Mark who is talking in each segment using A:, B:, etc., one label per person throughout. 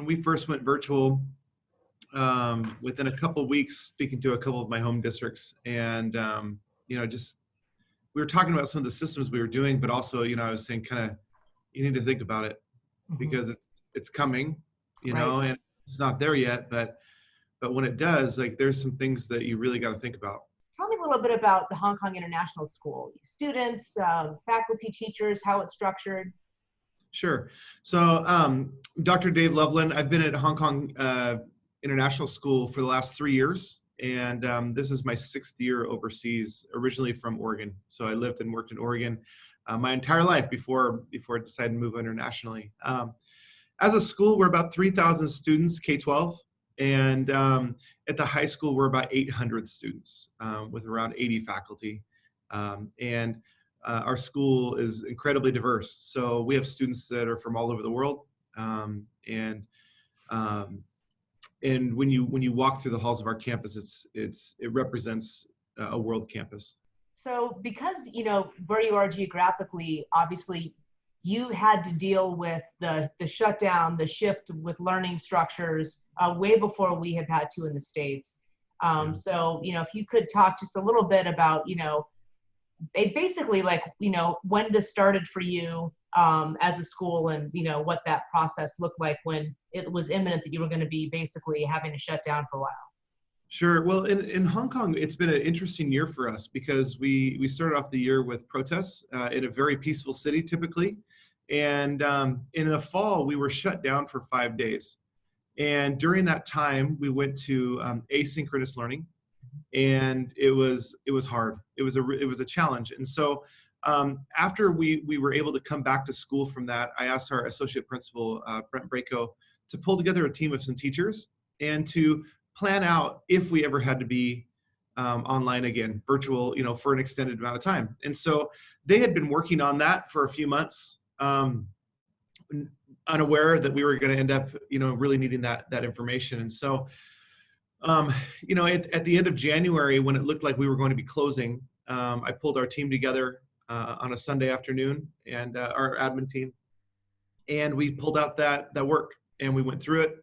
A: when we first went virtual, within a couple of weeks, speaking to a couple of my home districts, and just we were talking about some of the systems we were doing, but also, I was saying kind of, you need to think about it because it's coming, and it's not there yet, but when it does, like, there's some things that you really got to think about.
B: Tell me a little bit about the Hong Kong International School, students, faculty, teachers, how it's structured.
A: Sure. So Dr. Dave Lovelin, I've been at Hong Kong International School for the last 3 years, and this is my 6th year overseas, originally from Oregon. So I lived and worked in Oregon my entire life before I decided to move internationally. As a school, we're about 3,000 students, K-12, and at the high school, we're about 800 students with around 80 faculty. Our school is incredibly diverse. So we have students that are from all over the world. And when you walk through the halls of our campus, it represents a world campus.
B: So because, where you are geographically, obviously you had to deal with the shutdown, the shift with learning structures way before we have had to in the States. So, if you could talk just a little bit about, basically, like, when this started for you as a school, and what that process looked like when it was imminent that you were going to be basically having to shut down for a while.
A: Sure. Well, in Hong Kong, it's been an interesting year for us because we started off the year with protests in a very peaceful city, typically, and in the fall we were shut down for 5 days, and during that time we went to asynchronous learning. And it was hard. It was a challenge. And so after we were able to come back to school from that, I asked our associate principal, Brent Braco, to pull together a team of some teachers and to plan out if we ever had to be online again, virtual, for an extended amount of time. And so they had been working on that for a few months, unaware that we were going to end up, really needing that information. And so at the end of January, when it looked like we were going to be closing, I pulled our team together on a Sunday afternoon, and our admin team, and we pulled out that work, and we went through it.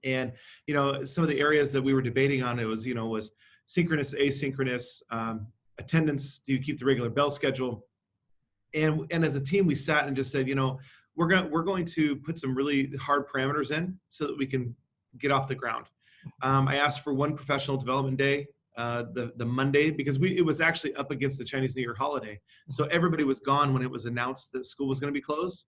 A: And some of the areas that we were debating on, it was was synchronous, asynchronous, attendance. Do you keep the regular bell schedule? And as a team, we sat and just said, we're going to put some really hard parameters in so that we can get off the ground. I asked for one professional development day, the Monday, because it was actually up against the Chinese New Year holiday. So everybody was gone when it was announced that school was going to be closed.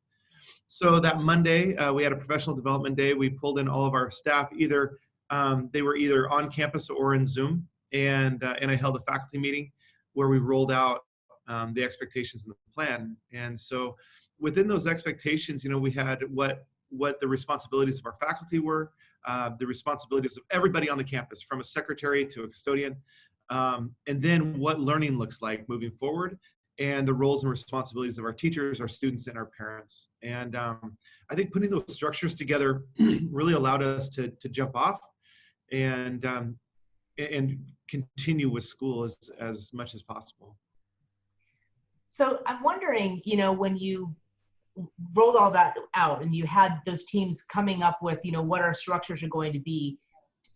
A: So that Monday, we had a professional development day. We pulled in all of our staff. They were either on campus or in Zoom, and I held a faculty meeting where we rolled out the expectations and the plan. And so within those expectations, we had what the responsibilities of our faculty were, the responsibilities of everybody on the campus, from a secretary to a custodian, and then what learning looks like moving forward, and the roles and responsibilities of our teachers, our students, and our parents. And I think putting those structures together really allowed us to jump off and continue with school as much as possible.
B: So I'm wondering, when you rolled all that out and you had those teams coming up with, what our structures are going to be,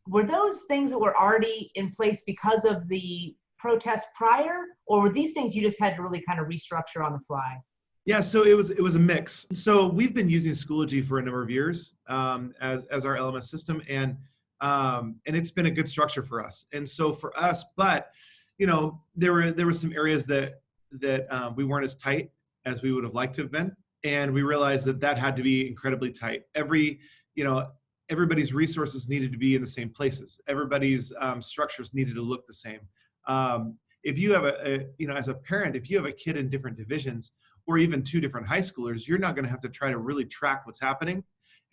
B: were those things that were already in place because of the protest prior, or were these things you just had to really kind of restructure on the fly?
A: Yeah, so it was a mix. So we've been using Schoology for a number of years as our LMS system, and it's been a good structure for us. And so for us, but there were some areas that we weren't as tight as we would have liked to have been. And we realized that had to be incredibly tight. Everybody's resources needed to be in the same places. Everybody's structures needed to look the same. If you have as a parent, if you have a kid in different divisions or even 2 different high schoolers, you're not going to have to try to really track what's happening.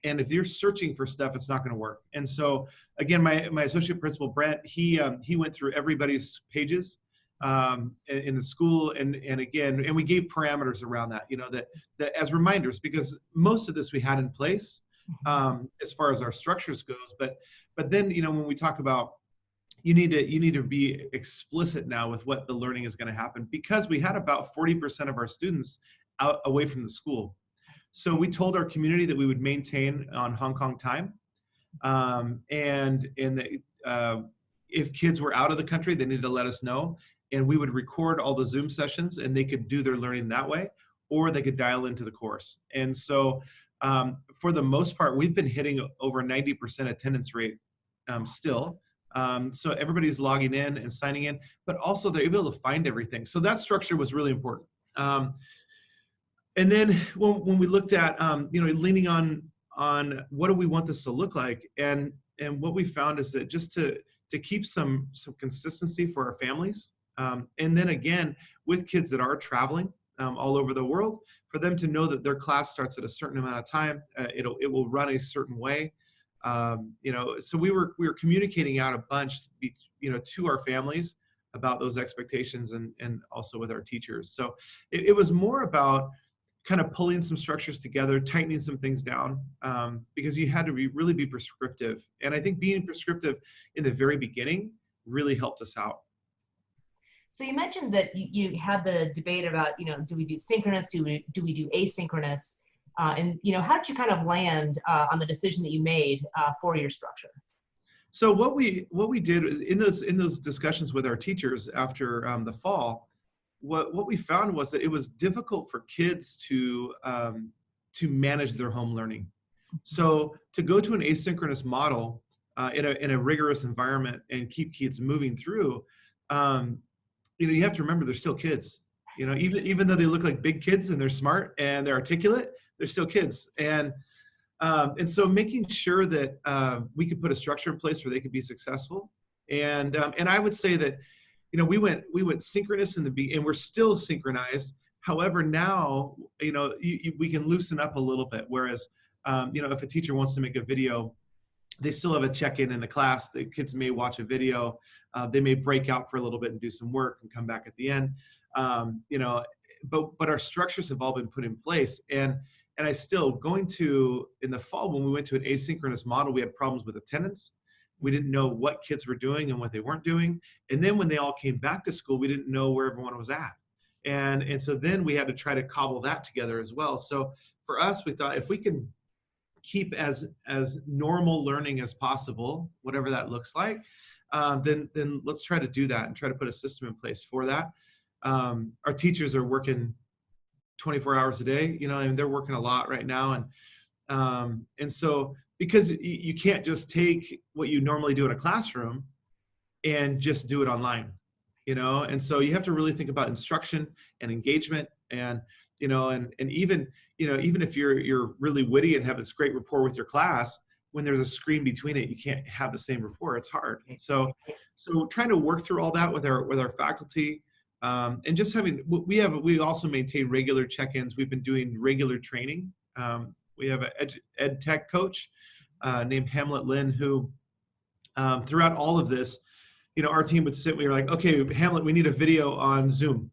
A: And if you're searching for stuff, it's not going to work. And so again, my associate principal, Brent, he went through everybody's pages in the school, and we gave parameters around that, that as reminders, because most of this we had in place as far as our structures goes, but then when we talk about you need to be explicit now with what the learning is going to happen, because we had about 40% of our students away from the school. So we told our community that we would maintain on Hong Kong time. And if kids were out of the country, they needed to let us know. And we would record all the Zoom sessions and they could do their learning that way, or they could dial into the course. And so for the most part, we've been hitting over 90% attendance rate still. So everybody's logging in and signing in, but also they're able to find everything. So that structure was really important. And then when we looked at, leaning on what do we want this to look like, and what we found is that just to keep some consistency for our families, and then again with kids that are traveling all over the world, for them to know that their class starts at a certain amount of time, it will run a certain way. So we were communicating out a bunch, to our families about those expectations, and also with our teachers. So it was more about kind of pulling some structures together, tightening some things down, because you had to really be prescriptive. And I think being prescriptive in the very beginning really helped us out.
B: So you mentioned that you had the debate about, do we do synchronous, do we do asynchronous? And how did you kind of land on the decision that you made for your structure?
A: So what we did in those discussions with our teachers after the fall, what we found was that it was difficult for kids to manage their home learning. So to go to an asynchronous model in a rigorous environment and keep kids moving through, you have to remember they're still kids. Even though they look like big kids and they're smart and they're articulate, they're still kids. And so making sure that we could put a structure in place where they could be successful. And I would say that we went synchronous in the beginning, and we're still synchronized. However, now, we can loosen up a little bit. Whereas, if a teacher wants to make a video, they still have a check-in in the class. The kids may watch a video. They may break out for a little bit and do some work and come back at the end. But our structures have all been put in place. And I still, in the fall, when we went to an asynchronous model, we had problems with attendance. We didn't know what kids were doing and what they weren't doing. And then when they all came back to school, we didn't know where everyone was at. And so then we had to try to cobble that together as well. So for us, we thought if we can keep as normal learning as possible, whatever that looks like, then let's try to do that and try to put a system in place for that. Our teachers are working 24 hours a day, and they're working a lot right now. And so, because you can't just take what you normally do in a classroom and just do it online, and so you have to really think about instruction and engagement, and even if you're really witty and have this great rapport with your class, when there's a screen between it, you can't have the same rapport. It's hard. So trying to work through all that with our faculty, and just we also maintain regular check-ins. We've been doing regular training. We have an ed tech coach named Lovelin, who throughout all of this, our team would sit, we were like, okay, Hamlet, we need a video on Zoom.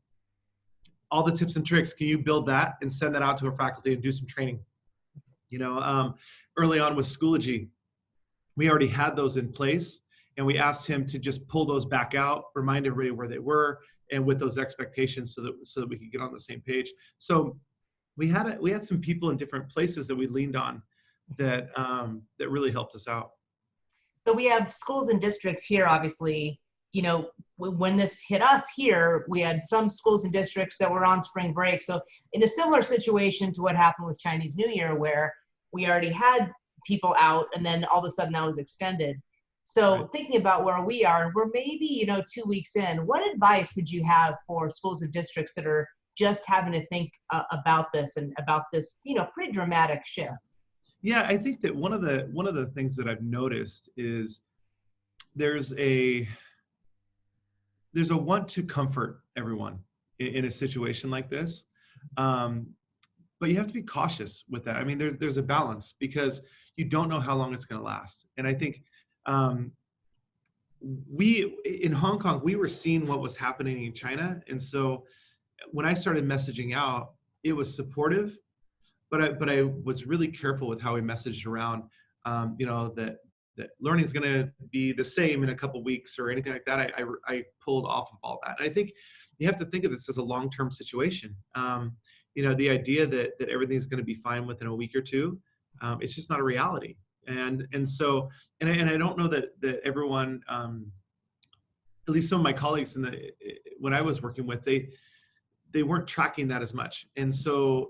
A: All the tips and tricks, can you build that and send that out to our faculty and do some training? Early on with Schoology, we already had those in place, and we asked him to just pull those back out, remind everybody where they were, and with those expectations, so that we could get on the same page. So we had some people in different places that we leaned on that really helped us out.
B: So we have schools and districts here, obviously. When this hit us here, we had some schools and districts that were on spring break. So in a similar situation to what happened with Chinese New Year, where we already had people out and then all of a sudden that was extended. So
A: Right.
B: Thinking about where we are, we're maybe, 2 weeks in, what advice would you have for schools and districts that are just having to think about this and about this, pretty dramatic shift?
A: Yeah, I think that one of the things that I've noticed is there's a want to comfort everyone in a situation like this, but you have to be cautious with that. I mean, there's a balance, because you don't know how long it's going to last. And I think we in Hong Kong, we were seeing what was happening in China, and so when I started messaging out, it was supportive. But I was really careful with how we messaged around, that learning is going to be the same in a couple weeks or anything like that. I pulled off of all that. And I think you have to think of this as a long-term situation. the idea that everything's going to be fine within a week or two, it's just not a reality. And so, and I don't know that everyone, at least some of my colleagues when I was working with, they weren't tracking that as much. And so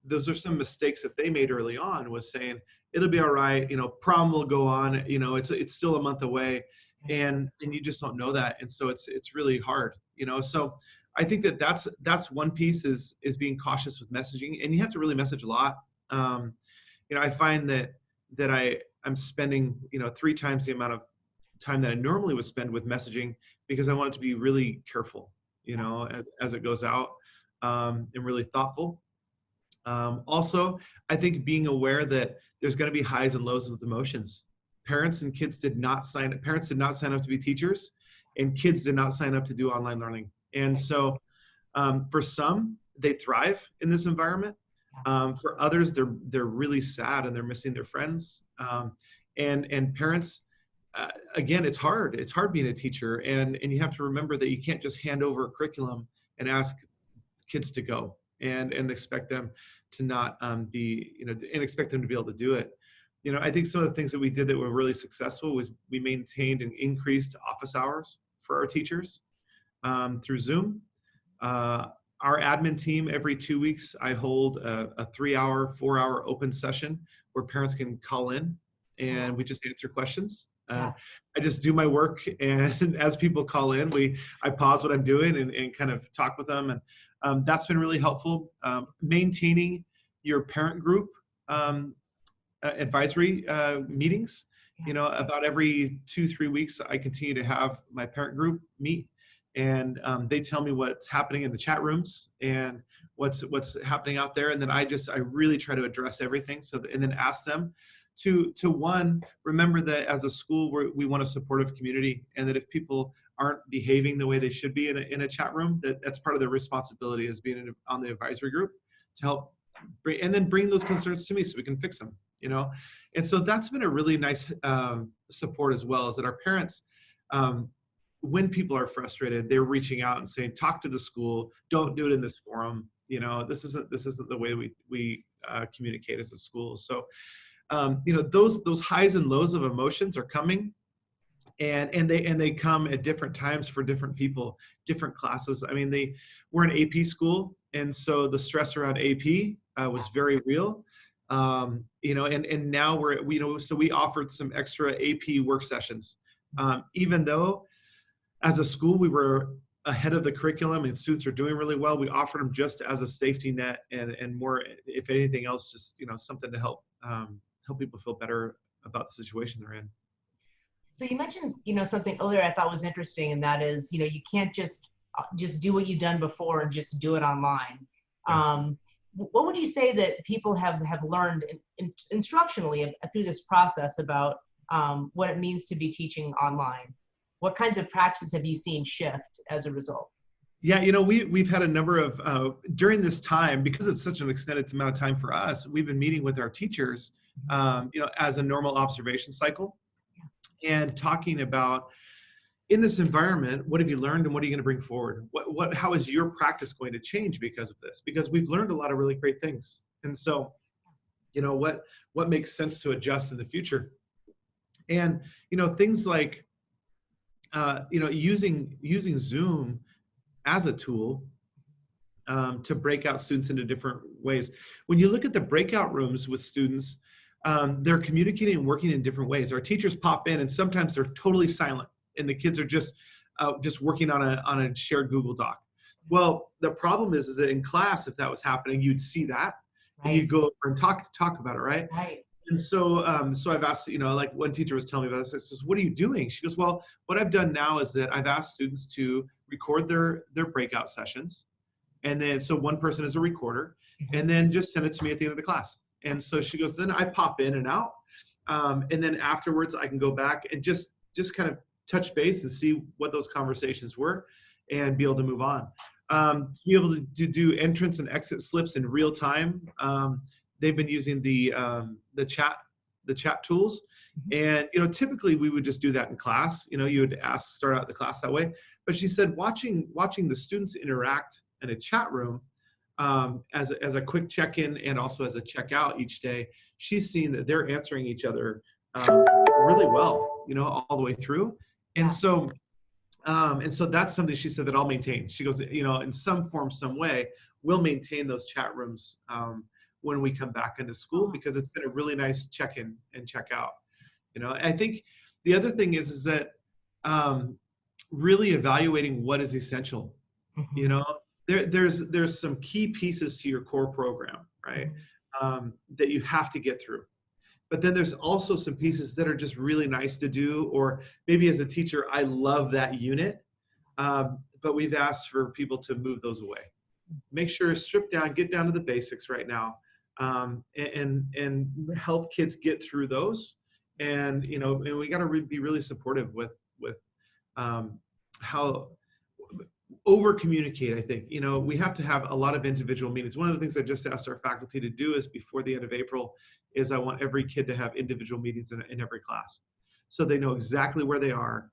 A: those are some mistakes that they made early on, was saying, it'll be all right, prom will go on, it's still a month away. And you just don't know that. And so it's really hard, so I think that's one piece, is being cautious with messaging, and you have to really message a lot. I find that I'm spending, 3 times the amount of time that I normally would spend with messaging, because I want it to be really careful, as it goes out, and really thoughtful. Also, I think being aware that there's going to be highs and lows of emotions. Parents and kids did not sign up. Parents did not sign up to be teachers, and kids did not sign up to do online learning. And so, for some, they thrive in this environment. For others, they're really sad and they're missing their friends. And parents, again, it's hard. It's hard being a teacher, and you have to remember that you can't just hand over a curriculum and ask kids to go and expect them to not be, and expect them to be able to do it. I think some of the things that we did that were really successful was we maintained and increased office hours for our teachers through Zoom. Our admin team, every 2 weeks, I hold a 3-hour, 4-hour open session where parents can call in, and we just answer questions. I just do my work, and as people call in, I pause what I'm doing and kind of talk with them, and that's been really helpful. Maintaining your parent group advisory meetings, about every 2-3 weeks, I continue to have my parent group meet, and they tell me what's happening in the chat rooms and what's happening out there, and then I really try to address everything. And then ask them to one, remember that as a school, we want a supportive community, and that if people aren't behaving the way they should be in a chat room, that's part of their responsibility as being on the advisory group, to help bring those concerns to me so we can fix them. And so that's been a really nice support as well, is that our parents, when people are frustrated, they're reaching out and saying, talk to the school, don't do it in this forum. This isn't the way we communicate as a school. So, those highs and lows of emotions are coming, and they come at different times for different people, different classes. I mean, we're an AP school, and so the stress around AP was very real. And now so we offered some extra AP work sessions, even though as a school we were ahead of the curriculum and students are doing really well. We offered them just as a safety net, and more, if anything else, just something to help people feel better about the situation they're in.
B: So you mentioned something earlier I thought was interesting, and that is you can't just do what you've done before and just do it online. Yeah. What would you say that people have learned instructionally through this process about what it means to be teaching online? What kinds of practice have you seen shift as a result?
A: Yeah, we've had a number of, during this time, because it's such an extended amount of time for us, we've been meeting with our teachers, as a normal observation cycle, and talking about, in this environment, what have you learned and what are you going to bring forward? How is your practice going to change because of this? Because we've learned a lot of really great things. And so, what makes sense to adjust in the future? And, things like, using Zoom as a tool to break out students into different ways. When you look at the breakout rooms with students, they're communicating and working in different ways. Our teachers pop in, and sometimes they're totally silent, and the kids are just working on a shared Google Doc. Well, the problem is that in class, if that was happening, you'd see that, right, and you'd go over and talk about it, right?
B: Right.
A: And so, I've asked, like one teacher was telling me about this. I says, "What are you doing?" She goes, "Well, what I've done now is that I've asked students to record their breakout sessions, and then so one person is a recorder, and then just send it to me at the end of the class." And so she goes, "Then I pop in and out, and then afterwards I can go back and just kind of touch base and see what those conversations were, and be able to move on." To be able to do entrance and exit slips in real time. They've been using the chat tools, and typically we would just do that in class. You would start out the class that way. But she said watching the students interact in a chat room as a quick check-in and also as a check-out each day, she's seen that they're answering each other really well, all the way through. And
B: Yeah.
A: so that's something she said that I'll maintain. She goes, in some form, some way, we'll maintain those chat rooms when we come back into school, because it's been a really nice check-in and check-out. I think the other thing is that really evaluating what is essential.
B: Mm-hmm.
A: There's some key pieces to your core program, right? That you have to get through. But then there's also some pieces that are just really nice to do, or maybe as a teacher, I love that unit, but we've asked for people to move those away. Make sure, strip down, get down to the basics right now, and help kids get through those. And we got to be really supportive with how over communicate. I think we have to have a lot of individual meetings. One of the things I just asked our faculty to do is, before the end of April, is I want every kid to have individual meetings in every class, so they know exactly where they are.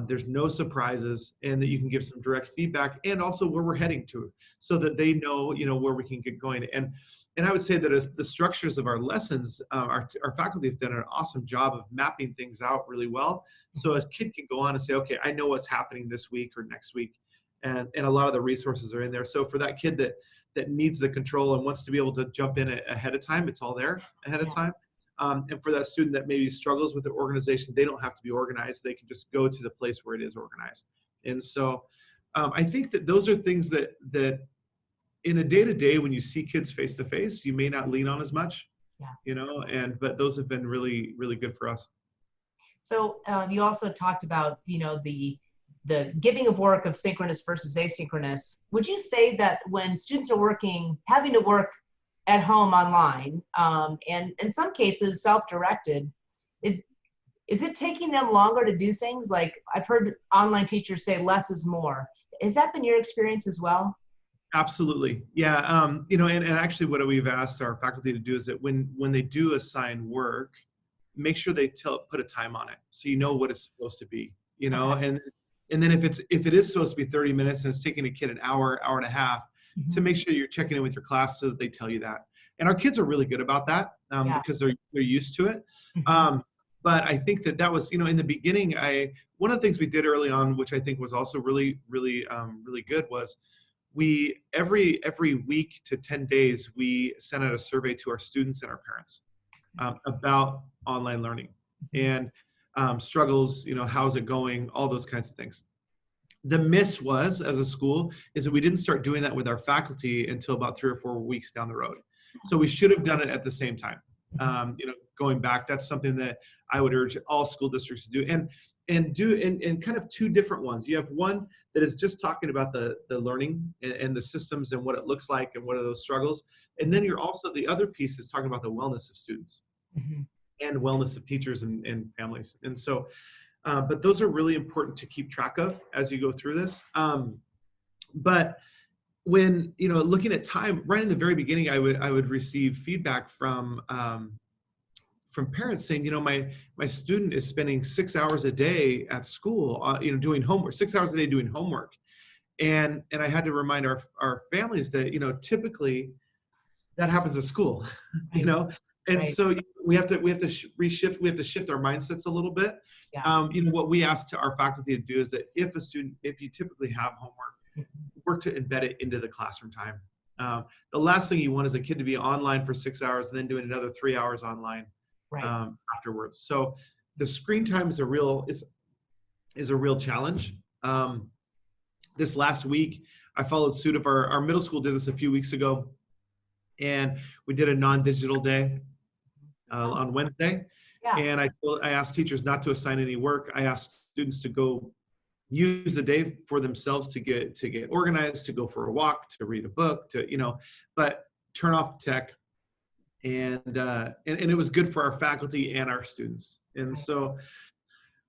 A: There's no surprises, and that you can give some direct feedback, and also where we're heading to, so that they know where we can get going. And I would say that as the structures of our lessons, our faculty have done an awesome job of mapping things out really well. So a kid can go on and say, okay, I know what's happening this week or next week. And a lot of the resources are in there. So for that kid that needs the control and wants to be able to jump in ahead of time, it's all there ahead of time. And for that student that maybe struggles with the organization, they don't have to be organized. They can just go to the place where it is organized. And so I think that those are things that in a day-to-day, when you see kids face-to-face, you may not lean on as much, but those have been really, really good for us.
B: So you also talked about, the giving of work of synchronous versus asynchronous. Would you say that when students are having to work at home online, and in some cases self-directed, is it taking them longer to do things? Like, I've heard online teachers say less is more. Has that been your experience as well?
A: Absolutely. Yeah. And actually what we've asked our faculty to do is that when they do assign work, make sure they put a time on it, so what it's supposed to be,
B: Okay.
A: and then if it is supposed to be 30 minutes and it's taking a kid an hour and a half, to make sure you're checking in with your class so that they tell you that. And our kids are really good about that, because they're used to it. But I think that was, in the beginning, one of the things we did early on, which I think was also really, really, really good, was we every week to 10 days, we sent out a survey to our students and our parents about online learning and struggles, how's it going, all those kinds of things. The miss was, as a school, is that we didn't start doing that with our faculty until about 3 or 4 weeks down the road. So we should have done it at the same time. Going back, that's something that I would urge all school districts to do, and do in kind of two different ones. You have one that is just talking about the learning and the systems and what it looks like and what are those struggles. And then the other piece is talking about the wellness of students and wellness of teachers and families. And so, but those are really important to keep track of as you go through this. But when, looking at time, right in the very beginning, I would receive feedback from parents saying, my student is spending 6 hours a day at school, doing homework, 6 hours a day doing homework. And I had to remind our families that, typically that happens at school, and so we have to reshift, we have to shift our mindsets a little bit. What we ask to our faculty to do is that if you typically have homework, work to embed it into the classroom time. The last thing you want is a kid to be online for 6 hours and then doing another 3 hours online afterwards. So the screen time is a real challenge. This last week, I followed suit of our middle school did this a few weeks ago, and we did a non-digital day on Wednesday. And I asked teachers not to assign any work. I asked students to go use the day for themselves to get organized, to go for a walk, to read a book, but turn off the tech. And it was good for our faculty and our students. And so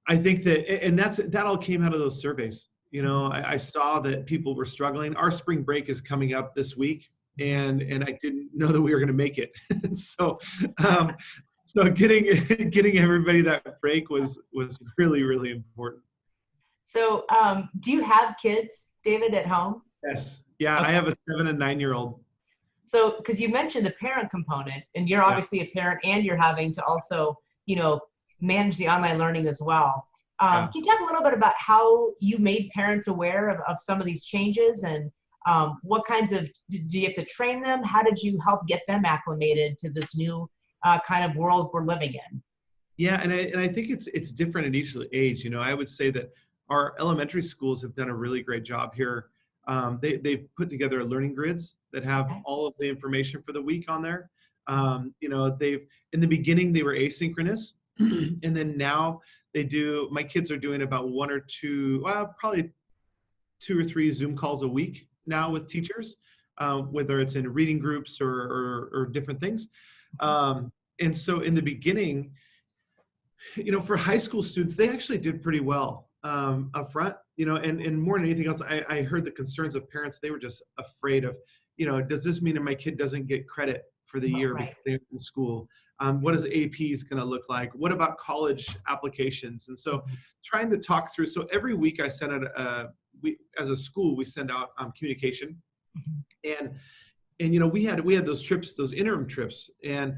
A: I think that all came out of those surveys. I saw that people were struggling. Our spring break is coming up this week, and I didn't know that we were going to make it. So getting everybody that break was really, really important.
B: So do you have kids, David, at home?
A: Yes. Yeah,
B: Okay.
A: I have a 7 and 9 year old.
B: So, because you mentioned the parent component, and you're
A: Yeah,
B: obviously a parent, and you're having to also, you know, manage the online learning as well.
A: yeah.
B: Can you talk a little bit about how you made parents aware of some of these changes, and what kinds of, do you have to train them? How did you help get them acclimated to this new kind of world we're living in?
A: Yeah, and I think it's different at each age. You know, I would say that our elementary schools have done a really great job here. They've put together learning grids that have
B: Okay.
A: all of the information for the week on there. You know, they've in the beginning they were asynchronous, and then now they do. My kids are doing about one or two, well, probably 2 or 3 Zoom calls a week now with teachers, whether it's in reading groups or different things. And so in the beginning, you know, for high school students, they actually did pretty well up front, you know, and more than anything else, I heard the concerns of parents. They were just afraid of, you know, does this mean that my kid doesn't get credit for the
B: Oh,
A: year
B: right.
A: because they're in school? What is APs going to look like? What about college applications? And so
B: Mhm.
A: trying to talk through. So every week I send out, we, as a school, we send out communication,
B: Mhm.
A: and you know, we had those trips, those interim trips, and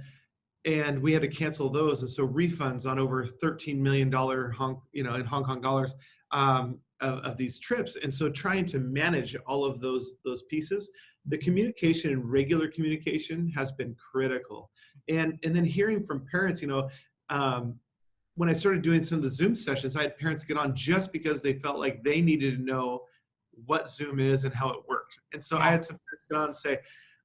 A: we had to cancel those. And so refunds on over $13 million in Hong Kong dollars, of these trips. And so trying to manage all of those pieces, the communication and regular communication has been critical. And then hearing from parents, you know, when I started doing some of the Zoom sessions, I had parents get on just because they felt like they needed to know what Zoom is and how it worked. And so I
B: Yeah.
A: had some parents get on and say,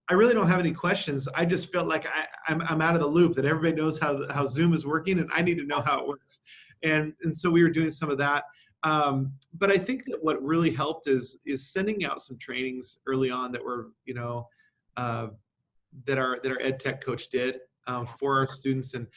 A: I really don't have any questions. I just felt like I'm out of the loop, that everybody knows how Zoom is working, and I need to know how it works. And so we were doing some of that. But I think that what really helped is sending out some trainings early on that were, you know, uh, that our ed tech coach did, for our students. And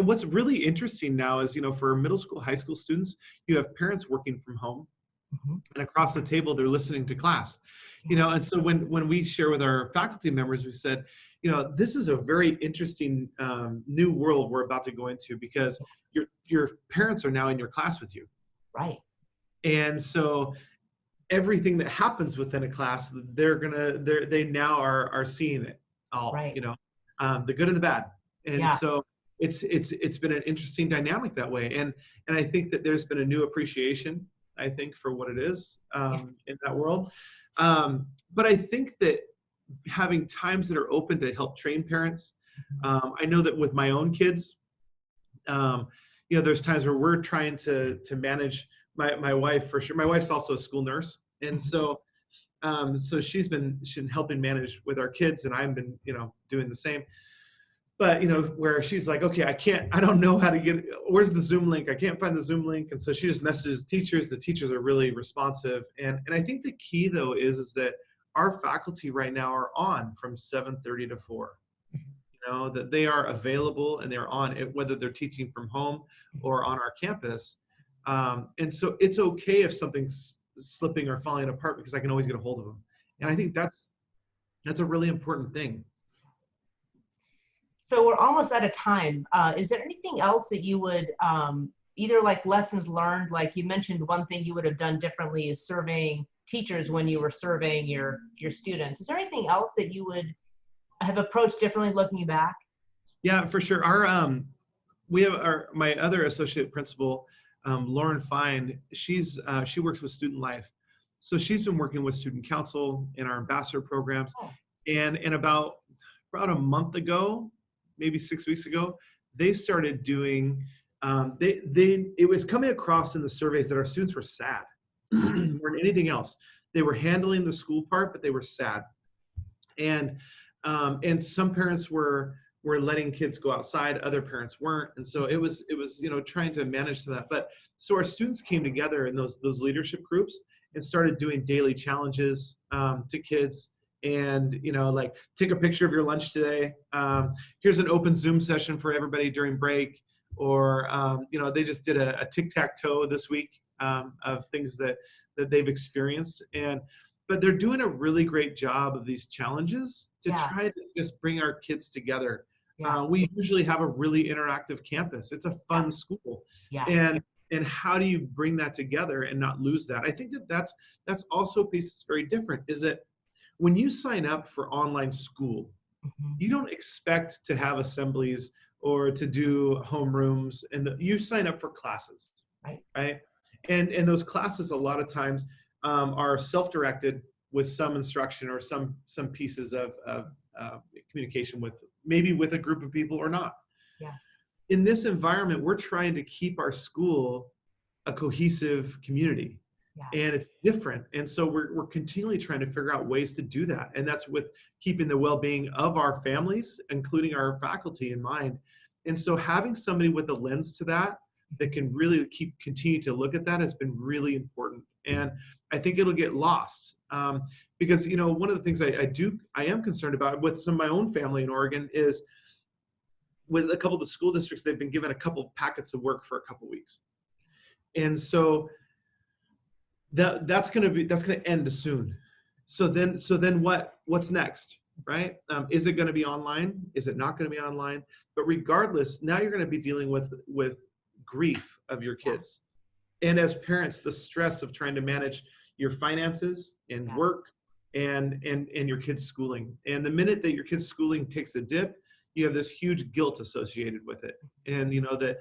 A: what's really interesting now is, you know, for middle school, high school students, you have parents working from home,
B: Mhm.
A: and across the table they're listening to class, you
B: Yeah.
A: know. And so when we share with our faculty members, we said, you know, this is a very interesting new world we're about to go into, because your parents are now in your class with you.
B: Right.
A: And so everything that happens within a class, they now are seeing it all,
B: Right.
A: you know, the good and the bad. And
B: Yeah.
A: so it's been an interesting dynamic that way. And I think that there's been a new appreciation, I think, for what it is,
B: Yeah.
A: in that world. But I think that having times that are open to help train parents,
B: Mhm.
A: I know that with my own kids, um, you know, there's times where we're trying to manage. My wife, for sure, my wife's also a school nurse, and
B: Mhm.
A: so she's been helping manage with our kids, and I've been, you know, doing the same. But, you know, where she's like, okay, I don't know how to where's the Zoom link? I can't find the Zoom link. And so she just messages teachers. The teachers are really responsive. And I think the key though is that our faculty right now are on from 7:30 to 4. You know, that they are available and they're on it, whether they're teaching from home or on our campus. And so it's okay if something's slipping or falling apart, because I can always get a hold of them. And
B: Yeah.
A: I think that's a really important thing.
B: So we're almost out of time. Is there anything else that you would, either like lessons learned, like you mentioned one thing you would have done differently is surveying teachers when you were surveying your students. Is there anything else that you would have approached differently looking back?
A: Yeah, for sure. We have my other associate principal, Lauren Fine. She works with student life, so she's been working with student council in our ambassador programs.
B: Oh,
A: And about a month ago, maybe 6 weeks ago, they started doing. It was coming across in the surveys that our students were sad more than anything else. They were handling the school part, but they were sad. And some parents were letting kids go outside, other parents weren't. And so it was, you know, trying to manage some of that. But so our students came together in those leadership groups and started doing daily challenges, to kids. And, you know, like, take a picture of your lunch today, here's an open Zoom session for everybody during break. Or you know, they just did a tic-tac-toe this week, of things that they've experienced. But they're doing a really great job of these challenges to
B: yeah,
A: try to just bring our kids together.
B: yeah,
A: We usually have a really interactive campus. It's a
B: yeah,
A: fun school.
B: yeah,
A: And how do you bring that together and not lose that? I think that's also a piece that's very different, is that when you sign up for online school,
B: Mm-hmm.
A: you don't expect to have assemblies or to do homerooms, and you sign up for classes,
B: Right.
A: right? And those classes a lot of times are self-directed with some instruction or some pieces of communication with maybe with a group of people or not.
B: Yeah.
A: In this environment, we're trying to keep our school a cohesive community.
B: Yeah.
A: And it's different. And so we're continually trying to figure out ways to do that. And that's with keeping the well-being of our families, including our faculty, in mind. And so having somebody with a lens to that can really continue to look at that has been really important. And I think it'll get lost because, you know, one of the things I am concerned about with some of my own family in Oregon is with a couple of the school districts, they've been given a couple of packets of work for a couple of weeks. And so that's going to end soon. So then what's next, right? Is it going to be online? Is it not going to be online? But regardless, now you're going to be dealing with grief of your kids. And as parents, the stress of trying to manage your finances and work and your kids' schooling. And the minute that your kids' schooling takes a dip, you have this huge guilt associated with it. And you know that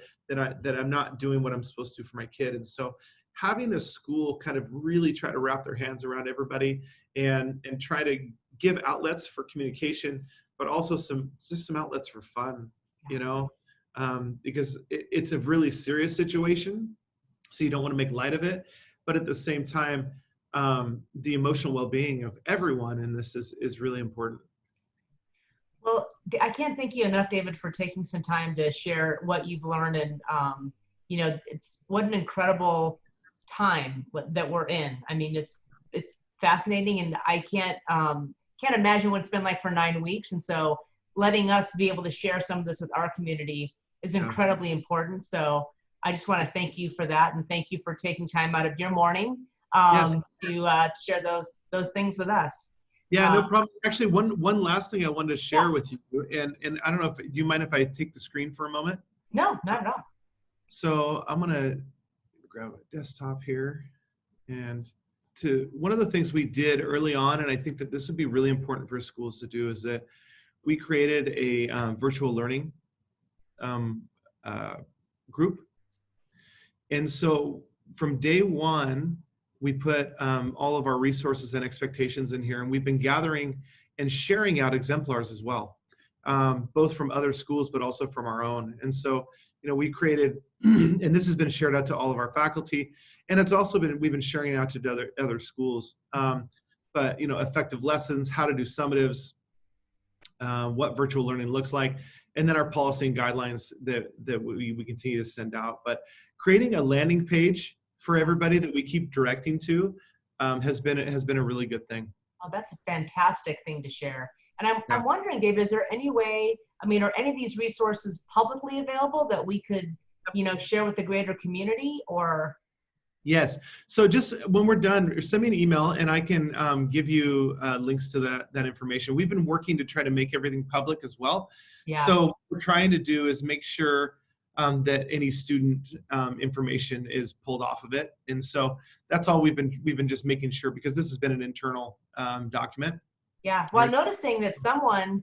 A: I'm not doing what I'm supposed to for my kid. And so having the school kind of really try to wrap their hands around everybody and try to give outlets for communication, but also some outlets for fun, you know, because it's a really serious situation. So you don't want to make light of it, but at the same time, the emotional well-being of everyone in this is really important.
B: Well, I can't thank you enough, David, for taking some time to share what you've learned. And, you know, it's what an incredible time that we're in. I mean, it's fascinating, and I can't imagine what it's been like for 9 weeks. And so letting us be able to share some of this with our community is incredibly important. So I just want to thank you for that, and thank you for taking time out of your morning to share those things with us.
A: Yeah, no problem. Actually, one last thing I wanted to share with you, and I don't know do you mind if I take the screen for a moment?
B: No, not at all.
A: So I'm gonna grab a desktop here, and one of the things we did early on, and I think that this would be really important for schools to do, is that we created a virtual learning group. And so from day one, we put all of our resources and expectations in here, and we've been gathering and sharing out exemplars as well, both from other schools, but also from our own. And so, you know, we created, and this has been shared out to all of our faculty, and it's also we've been sharing it out to other schools. But, you know, effective lessons, how to do summatives, what virtual learning looks like, and then our policy and guidelines that we continue to send out. But creating a landing page for everybody that we keep directing to has been a really good thing.
B: Oh, that's a fantastic thing to share. And I'm wondering, Dave, is there any way, I mean, are any of these resources publicly available that we could, you know, share with the greater community, or?
A: Yes. So just when we're done, send me an email and I can give you links to that information. We've been working to try to make everything public as well.
B: Yeah.
A: So what we're trying to do is make sure that any student information is pulled off of it. And so that's all we've been just making sure, because this has been an internal document.
B: Yeah. Well, I'm noticing that someone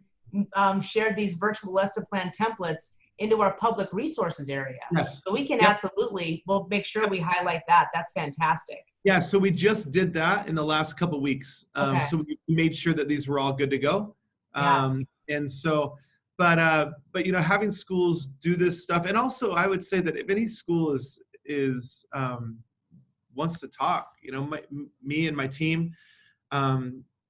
B: shared these virtual lesson plan templates into our public resources area.
A: Yes.
B: So we can absolutely, we'll make sure we highlight that. That's fantastic.
A: Yeah, so we just did that in the last couple of weeks. So we made sure that these were all good to go. And so, but you know, having schools do this stuff, and also I would say that if any school is wants to talk, you know, me and my team,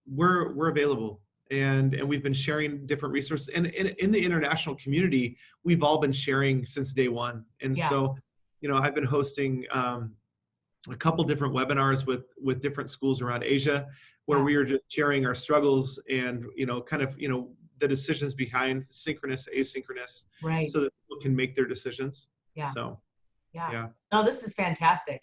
A: we're available. And we've been sharing different resources, and in the international community, we've all been sharing since day one. And so, you know, I've been hosting a couple different webinars with different schools around Asia, where we are just sharing our struggles and, you know, kind of, you know, the decisions behind synchronous, asynchronous,
B: right,
A: so that people can make their decisions.
B: Yeah.
A: So,
B: No, this is fantastic.